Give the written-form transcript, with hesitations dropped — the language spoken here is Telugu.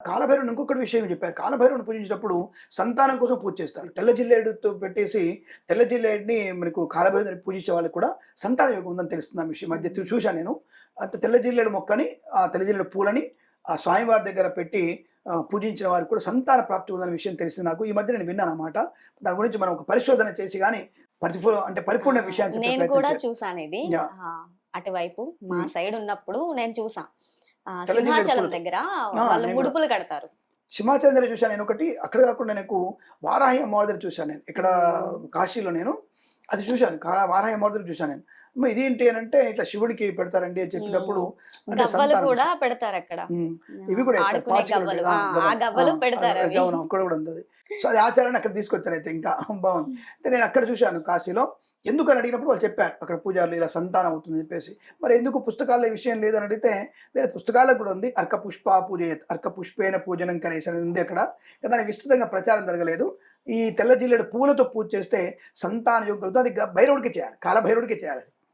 కాలభైరవుడు ఇంకొకటి విషయం చెప్పారు. కాలభైరవుడిని పూజించేటప్పుడు సంతానం కోసం పూజ చేస్తారు. తెల్ల జిల్లేడుతో పెట్టేసి తెల్ల జిల్లేడుని మనకు కాలభైరవుడిని పూజించే వాళ్ళకి కూడా సంతాన యోగం ఉందని తెలుస్తుంది. ఆ విషయం మధ్య చూశాను నేను. అంత తెల్ల జిల్లేడు మొక్కని, ఆ తెల్ల జిల్లేడు పూలని ఆ స్వామివారి దగ్గర పెట్టి పూజించిన వారికి కూడా సంతాన ప్రాప్తి ఉందన్న విషయం తెలిసింది నాకు. ఈ మధ్య నేను విన్నానన్నమాట. దాని గురించి మనం ఒక పరిశోధన చేసి గాని అంటే ఆ! పరిపూర్ణ విషయాన్ని చెప్పే నేను ప్రయత్నం కూడా చేయాలి. చూసానిది. యాహ్! అటువైపు మా హ్మ్. సైడ్ ఉన్నప్పుడు నేను చూసా. తెల్ల జిల్లేడు సింహాచలం పూలతో. దగ్గర ఆ! వాళ్ళు నేను కూడా. ముడుపులు కడతారు. సింహాచలం దగ్గర చూశాను నేనొకటి. అక్కడ కాకుండా నాకు వారాహి అమ్మవారి దగ్గర చూశాను నేను. ఇక్కడ హ్మ్. కాశీలో నేను అది చూశాను. వారాహి అమ్మవారి దగ్గర చూశాను నేను. అమ్మ ఇదేంటి అనంటే ఇట్లా శివుడికి పెడతారండి అని చెప్పినప్పుడు హ్మ్. అంటే గవ్వలు సంతానం కూడా కోసం. పెడతారక్కడ. హ్మ్. ఇవి కూడా ఏస్తారు. ఆడుకునే పాచికలుంటాయి. గవ్వలు. ఆ! ఆ గవ్వలు. ఆ! గవ్వలు పెడతారవి. అవును. అక్కడ కూడా ఉందది. సో, అది ఆచారాన్ని అక్కడ తీసుకొచ్చారైతే ఇంకా బావుంది. అయితే నేను అక్కడ చూశాను కాశీలో. ఎందుకని అడిగినప్పుడు వాళ్ళు చెప్పారు. అక్కడ పూజారులు ఇలా సంతానం అవుతుందని చెప్పేసి. మరి ఎందుకు పుస్తకాల్లో ఈ విషయం లేదని అడిగితే, లేదు పుస్తకాల్లో కూడా ఉంది. అర్క పుష్ప పూజయేత్. అర్క పుష్పేన పూజనం కనేసి అని ఉంది అక్కడ. కానీ దానికి విస్తృతంగా ప్రచారం జరగలేదు. ఈ తెల్ల జిల్లేడు పూలతో పూజ చేస్తే సంతాన యోగం కలుగుతుంది. అది భైరవుడికే చేయాలి. కాలభైరవుడికే చేయాలి.